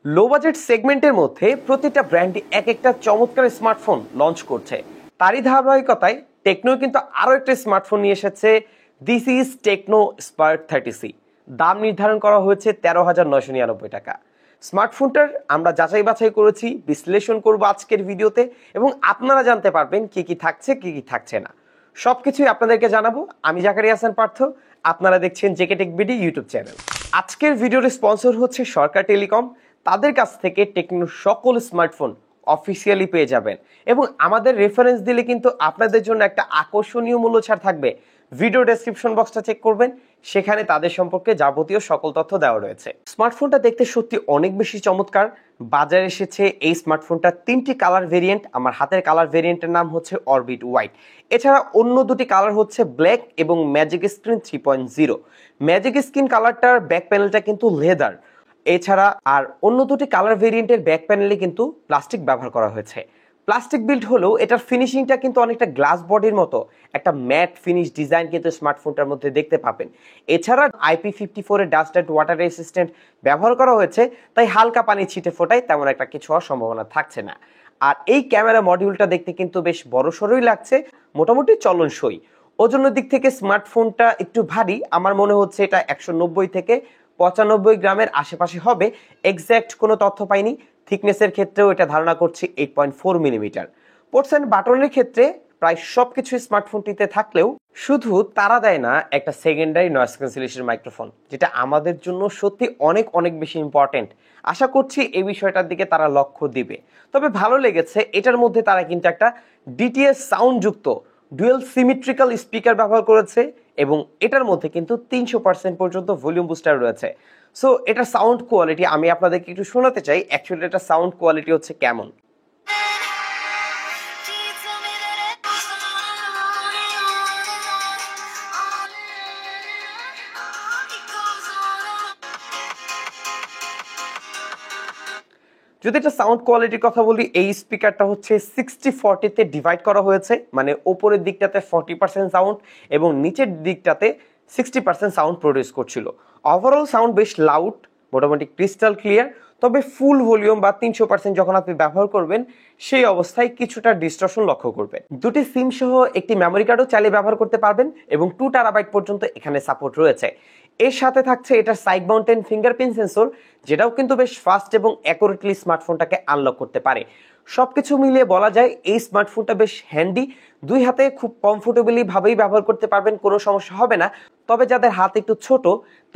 Low budget সেগমেন্টের মধ্যে প্রতিটা ব্র্যান্ডই এক একটা চমৎকার স্মার্টফোন লঞ্চ করছে। তারই ধারাবাহিকতায় টেকনো কিন্তু আরো একটা স্মার্টফোন নিয়ে এসেছে। This is Tecno Spark 30C। দাম নির্ধারণ করা হয়েছে 13,999 টাকা। স্মার্টফোনটার আমরা যাচাই বাছাই করেছি, বিশ্লেষণ করব আজকের ভিডিওতে, এবং আপনারা জানতে পারবেন কি কি থাকছে কি কি থাকছে না। সবকিছুই আপনাদেরকে জানাবো। আমি জাকারিয়া হাসান পার্থ, আপনারা দেখছেন JK tech BD YouTube channel. আজকের ভিডিওর স্পন্সর হচ্ছে সরকার টেলিকম। তাদের কাছ থেকে টেকনোর সকল স্মার্টফোন অফিসিয়ালি পেয়ে যাবেন, এবং আমাদের রেফারেন্স দিলে কিন্তু আপনাদের জন্য একটা আকর্ষণীয় মূল্য ছাড় থাকবে। ভিডিও ডেসক্রিপশন বক্সটা চেক করবেন, সেখানে তাদের সম্পর্কে যাবতীয় সকল তথ্য দেওয়া রয়েছে। স্মার্টফোনটা দেখতে সত্যি অনেক বেশি চমৎকার। বাজারে এসেছে এই স্মার্টফোনটা তিনটি কালার ভেরিয়েন্ট। আমার হাতের কালার ভেরিয়েন্টের নাম হচ্ছে অরবিট হোয়াইট। এছাড়া অন্য দুটি কালার হচ্ছে ব্ল্যাক এবং ম্যাজিক স্ক্রিন 3.0। ম্যাজিক স্ক্রিন কালারটার ব্যাক প্যানেলটা কিন্তু লেদার। এছাড়া আর অন্য দুটি কালার ভেরিয়েন্টের ব্যাক প্যানেলে কিন্তু প্লাস্টিক ব্যবহার করা হয়েছে। প্লাস্টিক বিল্ড হলেও এটার ফিনিশিংটা কিন্তু অনেকটা গ্লাস বডির মতো একটা ম্যাট ফিনিশ ডিজাইন কিন্তু স্মার্টফোনটার মধ্যে দেখতে পাবেন। এছাড়া IP54 এর ডাস্ট অ্যান্ড ওয়াটার রেসিস্ট্যান্ট ব্যবহার করা হয়েছে, তাই হালকা পানি ছিটে ফোটায় তেমন একটা কিছু হওয়ার সম্ভাবনা থাকছে না। আর এই ক্যামেরা মডিউলটা দেখতে কিন্তু বেশ বড়সড়ই লাগছে, মোটামুটি চলনসই। ওজনের দিক থেকে স্মার্টফোনটা একটু ভারী, আমার মনে হচ্ছে এটা 190 থেকে 95 গ্রামের আশেপাশে হবে। এক্স্যাক্ট কোনো তথ্য পাইনি। থিকনেসের ক্ষেত্রেও এটা ধারণা করছি 8.4 মিলিমিটার। পোর্টস অ্যান্ড বাটনের ক্ষেত্রে প্রায় সবকিছু স্মার্টফোনটিতে থাকলেও শুধু তারা দেয় না একটা সেকেন্ডারি নয়েজ ক্যান্সেলেশন মাইক্রোফোন, যেটা আমাদের জন্য সত্যি অনেক অনেক বেশি ইম্পর্টেন্ট। আশা করছি এই বিষয়টার দিকে তারা লক্ষ্য দিবে। তবে ভালো লেগেছে এটার মধ্যে তারা কিন্তু একটা DTS সাউন্ড যুক্ত ডুয়েল সিমেট্রিক্যাল স্পিকার ব্যবহার করেছে, এবং এটার মধ্যে কিন্তু 300% পর্যন্ত ভলিউম বুস্টার রয়েছে। সো এটার সাউন্ড কোয়ালিটি আমি আপনাদেরকে একটু শোনাতে চাই। অ্যাকচুয়ালি এটা সাউন্ড কোয়ালিটি হচ্ছে কেমন। যদি এটা সাউন্ড কোয়ালিটির কথা বলি, এই স্পিকারটা হচ্ছে 60-40-তে ডিভাইড করা হয়েছে, মানে ওপরের দিকটাতে 40% সাউন্ড এবং নিচের দিকটাতে 60% সাউন্ড প্রডিউস করছিল। ওভারঅল সাউন্ড বেশ লাউড, মোটামুটি ক্রিস্টাল ক্লিয়ার। তবে ফুল ভলিউম বা 300% যখন আপনি ব্যবহার করবেন, সেই অবস্থায় কিছুটা ডিস্টরশন লক্ষ্য করবেন। দুটি সিম সহ একটি মেমোরি কার্ডও চালিয়ে ব্যবহার করতে পারবেন, এবং 2 টেরাবাইট পর্যন্ত এখানে সাপোর্ট রয়েছে। এর সাথে থাকছে এটার সাইড মাউন্টেন ফিঙ্গারপ্রিন্ট সেন্সর, যেটাও কিন্তু বেশ ফাস্ট এবং অ্যাকুরেটলি স্মার্টফোনটাকে আনলক করতে পারে। সবকিছু মিলিয়ে বলা যায় এই স্মার্টফোনটা বেশ হ্যান্ডি। দুই হাতে খুব কমফোর্টেবলি ভাবেই ব্যবহার করতে পারবেন, কোনো সমস্যা হবে না। তবে যাদের হাত একটু ছোট,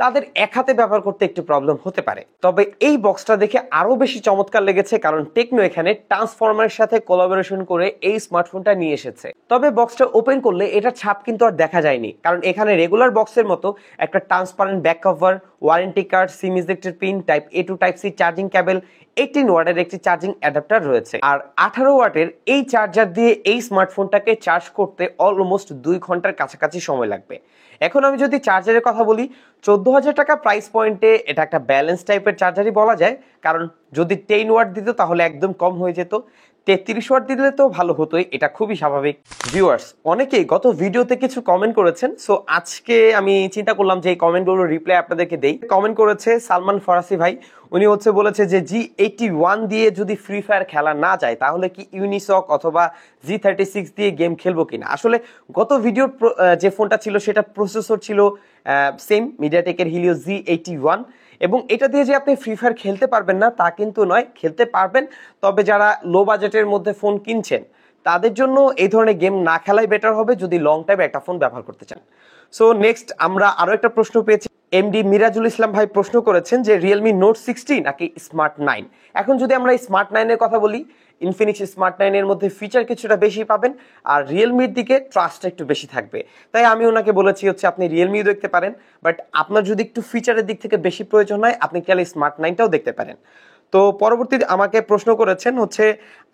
তাদের এক হাতে ব্যবহার করতে একটু প্রবলেম হতে পারে। তবে এই বক্সটা দেখে আরো বেশি চমৎকার লেগেছে, কারণ টেকনো এখানে ট্রান্সফরমারের সাথে কোলাবোরেশন করে এই স্মার্টফোনটা নিয়ে এসেছে। তবে বক্সটা ওপেন করলে এটার ছাপ কিন্তু আর দেখা যায়নি, কারণ এখানে রেগুলার বক্সের মতো একটা transparent back cover, warranty card, SIM ejector pin, type A to type C charging cable, 18 ওয়াটের একটি চার্জিং অ্যাডাপ্টার রয়েছে। আর 18 ওয়াটের এই চার্জার দিয়ে এই স্মার্টফোনটাকে চার্জ করতে অলমোস্ট 2 ঘন্টার কাছাকাছি সময় লাগবে। এখন আমি যদি চার্জারের কথা বলি, 14,000 টাকা প্রাইস পয়েন্টে এটা একটা ব্যালেন্স টাইপের চার্জারই বলা যায়, কারণ যদি 10 ওয়াট দিত তাহলে একদম কম হয়ে যেত, 33 ওয়াট দিলে তো ভালো হতোই, এটা খুবই স্বাভাবিক। ভিউয়ার্স অনেকেই গত ভিডিওতে কিছু কমেন্ট করেছেন, সো আজকে আমি চিন্তা করলাম যে এই কমেন্টগুলোর রিপ্লাই আপনাদেরকে দেই। কমেন্ট করেছে সালমান ফরাসি ভাই, উনি বলেছে যে G81 দিয়ে যদি ফ্রি ফায়ার খেলা না যায়, তাহলে কি ইউনিসক অথবা G36 দিয়ে গেম খেলবো কিনা। আসলে গত ভিডিওর যে ফোনটা ছিল সেটা প্রসেসর ছিল সেম মিডিয়াটেকের হিলিও G81, এবং এটা দিয়ে যে আপনি ফ্রি ফায়ার খেলতে পারবেন না তা কিন্তু নয়, খেলতে পারবেন। তবে যারা লো বাজেটের মধ্যে ফোন কিনছেন, তাদের জন্য এই ধরনের গেম না খেলাই বেটার হবে যদি লং টাইম একটা ফোন ব্যবহার করতে চান। সো নেক্সট আমরা আরো একটা প্রশ্ন পেয়েছি। MD মিরাজুল ইসলাম ভাই প্রশ্ন করেছেন যে রিয়েলমি নোট 60 নাকি স্মার্ট 9। এখন যদি আমরা স্মার্ট 9 এর কথা বলি, ইনফিনিক্স স্মার্ট 9 এর মধ্যে ফিচার কিছুটা বেশি পাবেন, আর রিয়েলমির দিকে ট্রাস্টটা একটু বেশি থাকবে। তাই আমি ওনাকে বলেছি হচ্ছে আপনি রিয়েলমিও দেখতে পারেন, বাট আপনার যদি একটু ফিচারের দিক থেকে বেশি প্রয়োজন হয়, আপনি চাইলে স্মার্ট 9টাও দেখতে পারেন। তো পরবর্তী আমাকে প্রশ্ন করেছেন হচ্ছে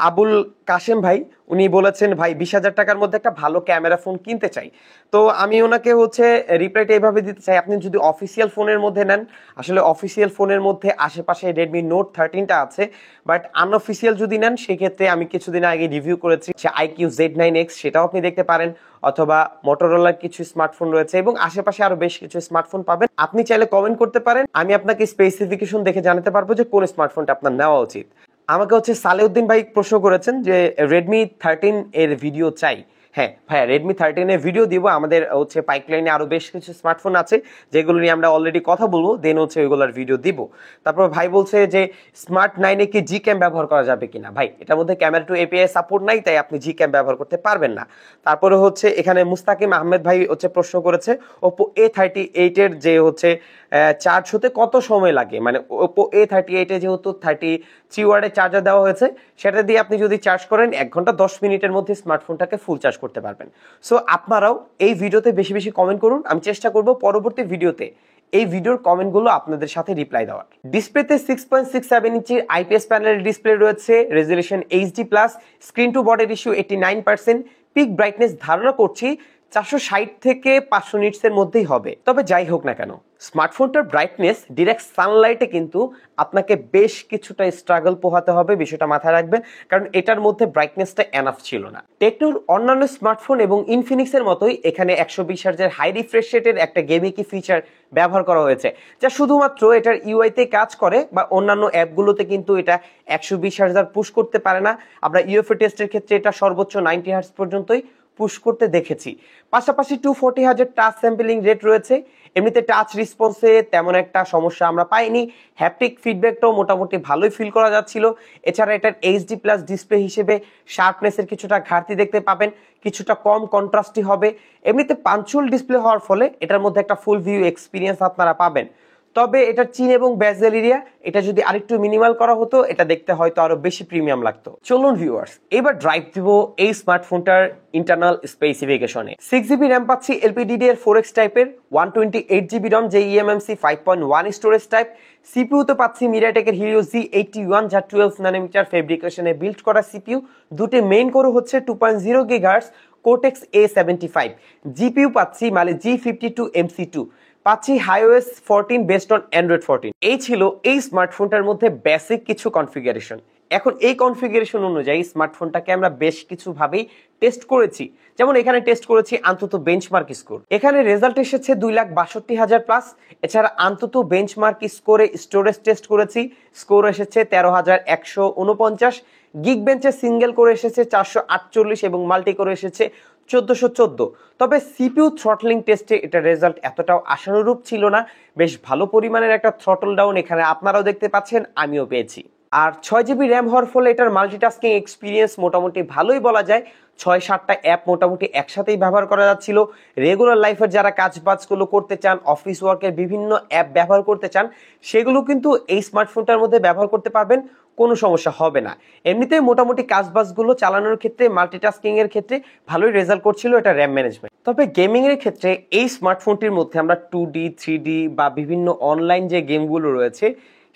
আবুল কাশেম ভাই, উনি বলেছেন ভাই 20,000 টাকার মধ্যে একটা ভালো ক্যামেরা ফোন কিনতে চাই। তো আমি ওনাকে হচ্ছে রিপ্লাইটা এইভাবে দিতে চাই, আপনি যদি অফিসিয়াল ফোনের মধ্যে নেন, আসলে অফিসিয়াল ফোনের মধ্যে আশেপাশে রেডমি নোট 13টা আছে, বাট আনঅফিসিয়াল যদি নেন সেক্ষেত্রে আমি কিছুদিন আগে রিভিউ করেছি আইকিউ Z9X, সেটাও আপনি দেখতে পারেন, অথবা মোটরোলার কিছু স্মার্টফোন রয়েছে এবং আশেপাশে আরো বেশ কিছু স্মার্টফোন পাবেন। আপনি চাইলে কমেন্ট করতে পারেন, আমি আপনাকে স্পেসিফিকেশন দেখে জানাতে পারবো যে কোন স্মার্টফোনটা আপনার নেওয়া উচিত। আমাকে হচ্ছে সালেউদ্দিন ভাই প্রশ্ন করেছেন যে রেডমি 13 এর ভিডিও চাই। হ্যাঁ ভাইয়া, রেডমি 13 এর ভিডিও দিব, আমাদের হচ্ছে পাইপলাইনে আরো বেশ কিছু স্মার্টফোন আছে যেগুলো নিয়ে আমরা অলরেডি কথা বলবো, দেন হচ্ছে ওইগুলোর ভিডিও দিব। তারপর ভাই বলছে যে স্মার্ট 9 কি জি ক্যাম ব্যবহার করা যাবে কিনা। ভাই এটার মধ্যে ক্যামেরা টু এপিআই সাপোর্ট নাই, তাই আপনি জি ক্যাম ব্যবহার করতে পারবেন না। তারপরে হচ্ছে এখানে মুস্তাকিম আহমেদ ভাই হচ্ছে প্রশ্ন করেছে ওপো A38 এর যে হচ্ছে চার্জ হতে কত সময় লাগে, মানে ওপো A38 এ যেহেতু 33 ওয়াটের চার্জার দেওয়া হয়েছে, সেটা দিয়ে আপনি যদি চার্জ করেন 1 ঘন্টা 10 মিনিটের মধ্যে স্মার্টফোনটাকে ফুল চার্জ করতে পারবেন। সো আপনারাও এই ভিডিওতে বেশি বেশি কমেন্ট করুন, আমি চেষ্টা করব পরবর্তী ভিডিওতে এই ভিডিওর কমেন্টগুলো আপনাদের সাথে রিপ্লাই দেওয়ার। ডিসপ্লেতে 6.67 ইঞ্চির আইপিএস প্যানেল ডিসপ্লে রয়েছে, resolution HD plus, screen to body ratio 89%, peak brightness ধারণা করছি 460 থেকে 500 নিটসের মধ্যেই হবে। তবে যাই হোক না কেন, স্মার্টফোনটার ব্রাইটনেস ডিরেক্ট সানলাইটে কিন্তু আপনাকে বেশ কিছুটা স্ট্রাগল পোহাতে হবে, বিষয়টা মাথায় রাখবেন, কারণ এটার মধ্যে ব্রাইটনেসটা এনাফ ছিল না। টেকনোর অন্যান্য স্মার্টফোন এবং ইনফিনিক্সের মতোই এখানে 120 হার্জের হাই রিফ্রেশ রেটের একটা গেমিং কি ফিচার ব্যবহার করা হয়েছে, যা শুধুমাত্র এটার ইউআইতে কাজ করে, বা অন্যান্য অ্যাপগুলোতে কিন্তু এটা 120 হার্জ পুশ করতে পারে না। আমরা ইউএফএ টেস্টের ক্ষেত্রে এটা সর্বোচ্চ 90 হার্জ পর্যন্তই পুশ করতে দেখেছি। পাশাপাশি 240 হার্জের টাচ স্যাম্পলিং রেট রয়েছে। এমনিতে টাচ রেসপন্সে তেমন একটা সমস্যা আমরা পাইনি, হ্যাপটিক ফিডব্যাকটাও মোটামুটি ভালোই ফিল করা যাচ্ছিল। এছাড়া এটার এইচডি প্লাস ডিসপ্লে হিসেবে শার্পনেসের কিছুটা ঘাটতি দেখতে পাবেন, কিছুটা কম কন্ট্রাস্টি হবে। এমনিতে পাঞ্চুয়াল ডিসপ্লে হওয়ার ফলে এটার মধ্যে একটা ফুল ভিউ এক্সপিরিয়েন্স আপনারা পাবেন। তবে এটার চিন এবং বেজেল এরিয়া এটা যদি আরেকটু মিনিমাল করা হতো, এটা দেখতে হয়তো আরো বেশি প্রিমিয়াম লাগতো। চলুন ভিউয়ার্স, এবার ড্রাইভ দিব এই স্মার্টফোনটার ইন্টারনাল স্পেসিফিকেশনে। 6GB র্যাম পাচ্ছি LPDDR4X টাইপের, 128GB রম যে eMMC 5.1 স্টোরেজ টাইপ। সিপিইউ তো পাচ্ছি মিডিয়াটেকের হিলিও Z81, যা 12 ন্যানোমিটার ফেব্রিকেশনে বিল্ড করা সিপিইউ। দুটি মেইন কোর হচ্ছে 2.0 GHz Cortex A75। জিপিইউ পাচ্ছি মানে G52MC2। পাচ্ছি iOS 14 বেসড অন Android 14। এই ছিল এই স্মার্টফোনটার মধ্যে বেসিক কিছু কনফিগারেশন। এখন এই কনফিগারেশন অনুযায়ী স্মার্টফোনটাকে আমরা বেশ কিছু ভাবেই টেস্ট করেছি। যেমন এখানে টেস্ট করেছি আন্তত বেঞ্চমার্ক স্কোর, এখানে রেজাল্ট এসেছে 2,62,000 প্লাস। এছাড়া আন্তত বেঞ্চমার্ক স্কোরে স্টোরেজ টেস্ট করেছি, স্কোর এসেছে 13,149। গিগ বেঞ্চে সিঙ্গেল করে এসেছে 448 এবং মাল্টি করে এসেছে 1414। তবে সিপিইউ থ্রটলিং টেস্টে এটা রেজাল্ট এতটাও আশানুরূপ ছিল না, বেশ ভালো পরিমাণের একটা থ্রটল ডাউন এখানে আপনারাও দেখতে পাচ্ছেন, আমিও পেয়েছি। আর 6GB র্যাম হওয়ার ফলে এটার মাল্টিটাস্কিং এক্সপিরিয়েন্স মোটামুটি ভালোই বলা যায়। 6-7টা অ্যাপ মোটামুটি একসাথেই ব্যবহার করা যাচ্ছিল। রেগুলার লাইফের যারা কাজবাজগুলো করতে চান, অফিস ওয়ার্কের বিভিন্ন অ্যাপ ব্যবহার করতে চান, সেগুলো কিন্তু এই স্মার্টফোনটার মধ্যে ব্যবহার করতে পারবেন, কোনো সমস্যা হবে না। এমনিতেই মোটামুটি কাজবাজগুলো চালানোর ক্ষেত্রে, মাল্টিটাস্কিং এর ক্ষেত্রে ভালোই রেজাল্ট করছিল এটা র্যাম ম্যানেজমেন্ট। তবে গেমিং এর ক্ষেত্রে এই স্মার্টফোনটির মধ্যে আমরা 2D 3D বা বিভিন্ন অনলাইন যে গেমগুলো রয়েছে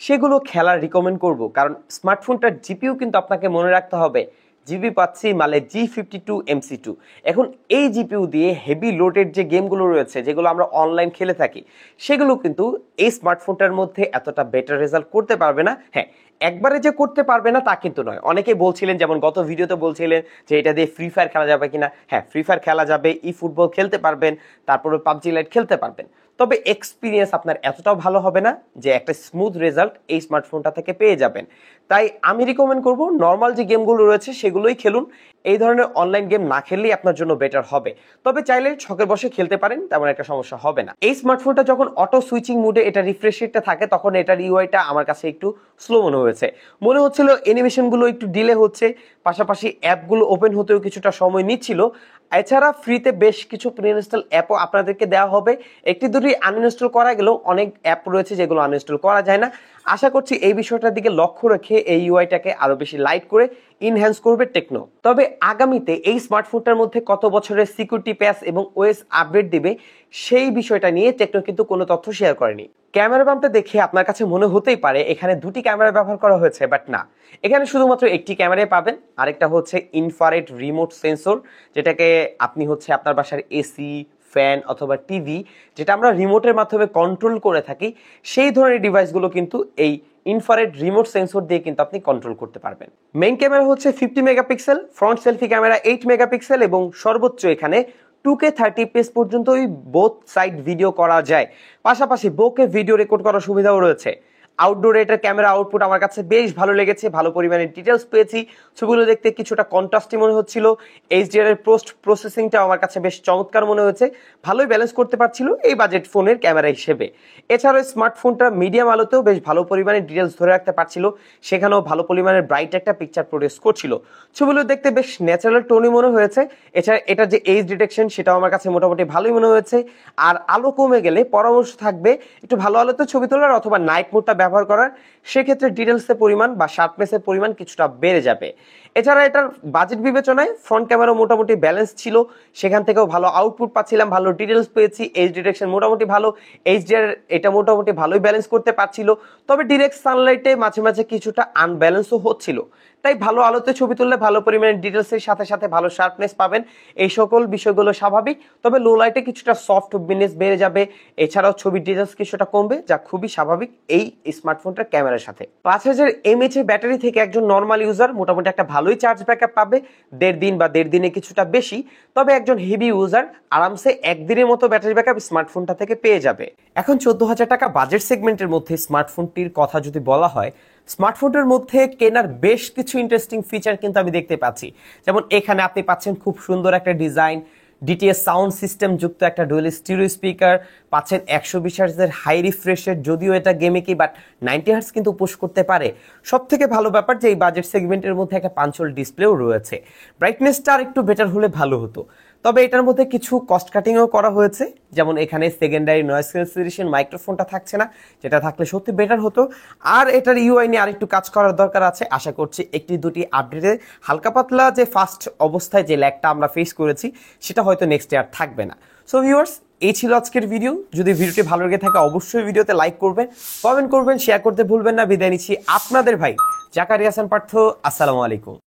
সেগুলো খেলার রিকমেন্ড করব, কারণ স্মার্টফোনটার জিপিইউ কিন্তু আপনাকে মনে রাখতে হবে জিবি পাচ্ছি মানে G52MC2। এখন এই জিপিইউ দিয়ে হেভি লোডেড যে গেমগুলো রয়েছে, যেগুলো আমরা অনলাইন খেলে থাকি, সেগুলো কিন্তু এই স্মার্টফোনটার মধ্যে এতটা বেটার রেজাল্ট করতে পারবে না। হ্যাঁ, একবারে যে করতে পারবে না তা কিন্তু নয়। অনেকে বলছিলেন, যেমন গত ভিডিওতে বলছিলেন যে এটা দিয়ে ফ্রি ফায়ার খেলা যাবে কিনা। হ্যাঁ, ফ্রি ফায়ার খেলা যাবে, ই ফুটবল খেলতে পারবেন, তারপরে পাবজি লাইট খেলতে পারবেন। তবে এক্সপিরিয়েন্স আপনার এতটাও ভালো হবে না যে একটা স্মুথ রেজাল্ট এই স্মার্টফোনটা থেকে পেয়ে যাবেন। তাই আমি রিকমেন্ড করব নর্মাল যে গেমগুলো রয়েছে সেগুলোই খেলুন, এই ধরনের অনলাইন গেম না খেললেই আপনার জন্য বেটার হবে। তবে চাইলে ছকের বসে খেলতে পারেন, তেমন একটা সমস্যা হবে না। এই স্মার্টফোনটা যখন অটো সুইচিং মোডে এটা রিফ্রেশ রেটটা থাকে, তখন এটার ইউআইটা আমার কাছে একটু স্লো মনে হয়েছে। মনে হচ্ছিল অ্যানিমেশনগুলো একটু ডিলে হচ্ছে, পাশাপাশি অ্যাপগুলো ওপেন হতেও কিছুটা সময় নিচ্ছিল। এছাড়া ফ্রিতে বেশ কিছু প্রি ইনস্টল অ্যাপও আপনাদেরকে দেওয়া হবে। একটি দুটি আনইনস্টল করা গেলেও অনেক অ্যাপ রয়েছে যেগুলো আনইনস্টল করা যায় না। আশা করছি এই বিষয়টার দিকে লক্ষ্য রেখে এই ইউআইটাকে আরো বেশি লাইট করে ইনহ্যান্স করবে টেকনো। তবে আগামীতে এই স্মার্টফোনটার মধ্যে কত বছরের সিকিউরিটি প্যাচ এবং ওএস আপডেট দিবে সেই বিষয়টা নিয়ে টেকনো কিন্তু কোনো তথ্য শেয়ার করেনি। ক্যামেরা বামটা দেখে আপনার কাছে মনে হতেই পারে এখানে দুটি ক্যামেরা ব্যবহার করা হয়েছে, বাট না, এখানে শুধুমাত্র একটি ক্যামেরাই পাবেন। আরেকটা হচ্ছে ইনফ্রারেড রিমোট সেন্সর, যেটাকে আপনি হচ্ছে আপনার বাসার এসি, ফ্যান অথবা টিভি, যেটা আমরা রিমোটের মাধ্যমে কন্ট্রোল করে থাকি, সেই ধরনের ডিভাইসগুলো কিন্তু এই ইনফ্রারেড রিমোট সেন্সর দিয়ে কিন্তু আপনি কন্ট্রোল করতে পারবেন। মেইন ক্যামেরা হচ্ছে 50 megapixel, front selfie camera 8 megapixel এবং সর্বোচ্চ এখানে 2K 30fps পর্যন্ত বোথ সাইড ভিডিও করা যায়। পাশাপাশি বোকে ভিডিও রেকর্ড করার সুবিধাও রয়েছে। আউটডোরে এটার ক্যামেরা আউটপুট আমার কাছে বেশ ভালো লেগেছে, ভালো পরিমাণে ডিটেলস পেয়েছি, ছবিগুলো দেখতে কিছুটা কন্ট্রাস্টি মনে হচ্ছিল। এইচডিআর এর পোস্ট প্রসেসিংটা আমার কাছে বেশ চমৎকার মনে হয়েছে, ভালোই ব্যালেন্স করতে পারছিল এই বাজেট ফোনের ক্যামেরা হিসেবে। এছাড়াও স্মার্টফোনটা মিডিয়াম আলোতেও বেশ ভালো পরিমাণে ডিটেলস ধরে রাখতে পারছিল, সেখানেও ভালো পরিমাণে ব্রাইট একটা পিকচার প্রডিউস করছিল। ছবিগুলো দেখতে বেশ ন্যাচারাল টোনই মনে হয়েছে। এছাড়া এটা যে এজ ডিটেকশন সেটাও আমার কাছে মোটামুটি ভালোই মনে হয়েছে। আর আলো কমে গেলে পরামর্শ থাকবে একটু ভালো আলোতে ছবি তোলার অথবা নাইট মোডটা ব্যবহার করার, সেক্ষেত্রে ডিটেলসের পরিমাণ বা শার্পনেসের পরিমাণ কিছুটা বেড়ে যাবে। এছাড়া এটার বাজেট বিবেচনায় ফ্রন্ট ক্যামেরা মোটামুটি ব্যালেন্স ছিল, সেখান থেকেও ভালো আউটপুট পাচ্ছিলাম, ভালো ডিটেলস পেয়েছি, এজ ডিটেকশন মোটামুটি ভালো, এইচডিআর এটা মোটামুটি ভালোই ব্যালেন্স করতে পারছিল। তবে ডিরেক্ট সানলাইটে মাঝে মাঝে কিছুটা আনব্যালেন্সও হচ্ছিল, তাই ভালো আলোতে ছবি তুললে ভালো পরিমাণে ডিটেলসের সাথে সাথে ভালো শার্পনেস পাবেন, এই সকল বিষয়গুলো স্বাভাবিক। তবে লো লাইটে কিছুটা সফট বিনেস বেড়ে যাবে, এছাড়াও ছবির ডিটেলস কিছুটা কমবে, যা খুবই স্বাভাবিক এই স্মার্টফোনটার ক্যামেরার সাথে। 5000 mAh এর ব্যাটারি থেকে একজন নর্মাল ইউজার মোটামুটি একটা ভালোই চার্জ ব্যাকআপ পাবে, 1.5 দিন বা 1.5 দিনে কিছুটা বেশি। তবে একজন হেভি ইউজার আরামসে 1 দিনের মতো ব্যাটারি ব্যাকআপ স্মার্টফোনটা থেকে পেয়ে যাবে। এখন 14,000 টাকা বাজেট সেগমেন্টের মধ্যে স্মার্টফোনটির কথা যদি বলা হয়, স্মার্টফোনটার মধ্যে কেনার বেশ কিছু ইন্টারেস্টিং ফিচার কিন্তু আমি দেখতে পাচ্ছি। যেমন এখানে আপনি পাচ্ছেন খুব সুন্দর একটা ডিজাইন, ডিটিএস সাউন্ড সিস্টেম যুক্ত একটা ডুয়েল স্টিরিও স্পিকার, পাচ্ছেন 120 হার্টজের হাই রিফ্রেশের, যদিও এটা গেমে কি বাট 90 হার্টজ কিন্তু পুশ করতে পারে। সব থেকে ভালো ব্যাপার যে এই বাজেট সেগমেন্টের মধ্যে একটা পাঞ্চল ডিসপ্লেও রয়েছে। ব্রাইটনেসটা আর একটু বেটার হলে ভালো হতো, তবে এটার মধ্যে কিছু কস্ট কাটিংও করা হয়েছে। যেমন এখানে সেকেন্ডারি নয়েজ ক্যান্সেলেশন মাইক্রোফোনটা থাকছে না, যেটা থাকলে সত্যি বেটার হতো। আর এটার ইউআই নিয়ে আরেকটু কাজ করার দরকার আছে। আশা করছি একটি দুটি আপডেটে হালকা পাতলা যে ফার্স্ট অবস্থায় যে ল্যাগটা আমরা ফেস করেছি সেটা হয়তো নেক্সট ইয়ার থাকবে না। সো ভিউয়ার্স, এই ছিল আজকের ভিডিও। যদি ভিডিওটি ভালো লেগে থাকে অবশ্যই ভিডিওতে লাইক করবেন, কমেন্ট করবেন, শেয়ার করতে ভুলবেন না। বিদায় নিচ্ছি আপনাদের ভাই জাকারিয়া হাসান পার্থ। আসসালামু আলাইকুম।